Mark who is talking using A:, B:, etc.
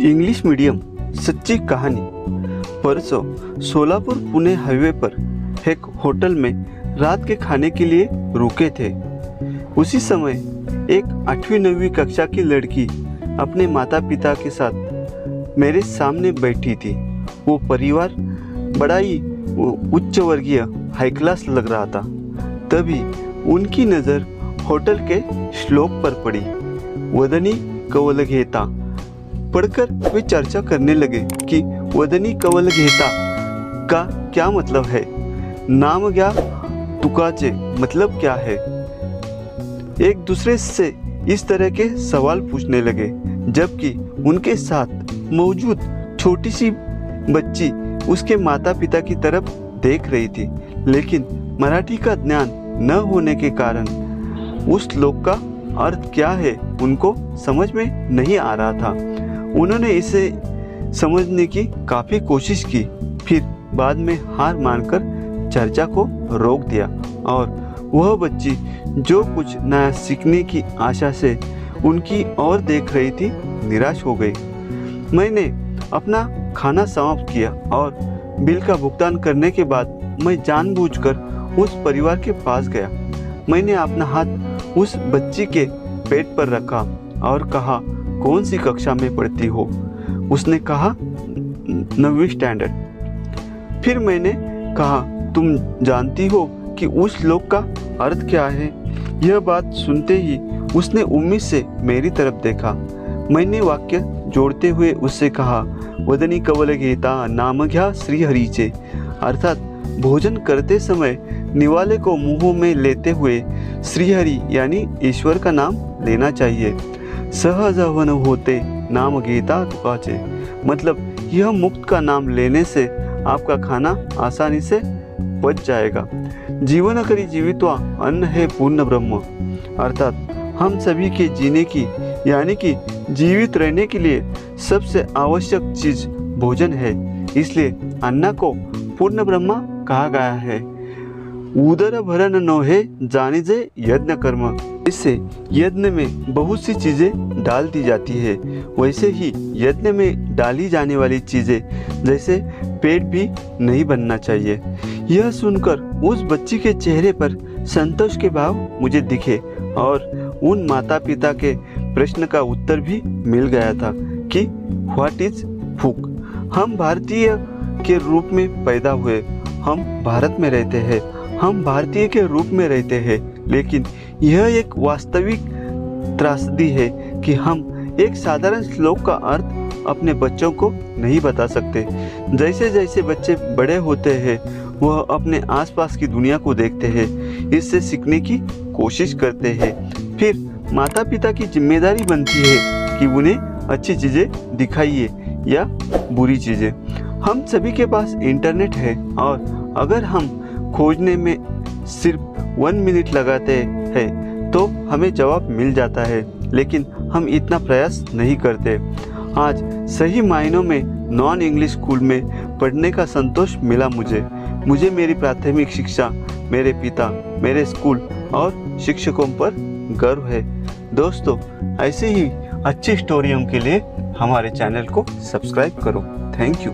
A: English medium सच्ची कहानी। परसों सोलापुर पुणे हाईवे पर एक होटल में रात के खाने के लिए रुके थे। उसी समय एक 8वीं-9वीं कक्षा की लड़की अपने माता पिता के साथ मेरे सामने बैठी थी। वो परिवार बड़ा ही उच्च वर्गीय हाई क्लास लग रहा था। तभी उनकी नज़र होटल के श्लोक पर पड़ी। वदनी कवलघेता पढ़कर वे चर्चा करने लगे कि वदनी कवलघेता का क्या मतलब है, नाम क्या तुकाचे मतलब क्या है। एक दूसरे से इस तरह के सवाल पूछने लगे, जबकि उनके साथ मौजूद छोटी सी बच्ची उसके माता पिता की तरफ देख रही थी, लेकिन मराठी का ज्ञान न होने के कारण उस श्लोक का अर्थ क्या है उनको समझ में नहीं आ रहा था। उन्होंने इसे समझने की काफ़ी कोशिश की, फिर बाद में हार मानकर चर्चा को रोक दिया और वह बच्ची जो कुछ नया सीखने की आशा से उनकी ओर देख रही थी निराश हो गई। मैंने अपना खाना समाप्त किया और बिल का भुगतान करने के बाद मैं जानबूझकर उस परिवार के पास गया। मैंने अपना हाथ उस बच्ची के पेट पर रखा और कहा, कौन सी कक्षा में पढ़ती हो? उसने कहा 9वीं स्टैंडर्ड। फिर मैंने कहा, तुम जानती हो कि उस श्लोक का अर्थ क्या है? यह बात सुनते ही उसने उम्मीद से मेरी तरफ देखा। मैंने वाक्य जोड़ते हुए उससे कहा, वदनी कवलघेता नामघ्या श्रीहरीचे, अर्थात भोजन करते समय निवाले को मुंह में लेते हुए श्रीहरि यानी ईश्वर का नाम लेना चाहिए। सहज हवन होते नाम घेता तुकाचे, मतलब यह मुक्त का नाम लेने से आपका खाना आसानी से पच जाएगा। जीवन करी जीवित्वा अन्न है पूर्ण ब्रह्म, अर्थात हम सभी के जीने की यानी कि जीवित रहने के लिए सबसे आवश्यक चीज भोजन है, इसलिए अन्न को पूर्ण ब्रह्म कहा गया है। उदर भरन नोहे जानिजे यज्ञ कर्म, इससे यज्ञ में बहुत सी चीज़ें डाल दी जाती है, वैसे ही यज्ञ में डाली जाने वाली चीज़ें जैसे पेट भी नहीं बनना चाहिए। यह सुनकर उस बच्ची के चेहरे पर संतोष के भाव मुझे दिखे और उन माता पिता के प्रश्न का उत्तर भी मिल गया था कि व्हाट इज भूख। हम भारतीय के रूप में पैदा हुए, हम भारत में रहते हैं, हम भारतीय के रूप में रहते हैं, लेकिन यह एक वास्तविक त्रासदी है कि हम एक साधारण श्लोक का अर्थ अपने बच्चों को नहीं बता सकते। जैसे जैसे बच्चे बड़े होते हैं वह अपने आसपास की दुनिया को देखते हैं, इससे सीखने की कोशिश करते हैं। फिर माता पिता की जिम्मेदारी बनती है कि उन्हें अच्छी चीज़ें दिखाइए या बुरी चीज़ें। हम सभी के पास इंटरनेट है और अगर हम खोजने में सिर्फ 1 मिनट लगाते हैं तो हमें जवाब मिल जाता है, लेकिन हम इतना प्रयास नहीं करते। आज सही मायनों में नॉन इंग्लिश स्कूल में पढ़ने का संतोष मिला मुझे मेरी प्राथमिक शिक्षा, मेरे पिता, मेरे स्कूल और शिक्षकों पर गर्व है। दोस्तों, ऐसे ही अच्छी स्टोरियों के लिए हमारे चैनल को सब्सक्राइब करो। Thank you.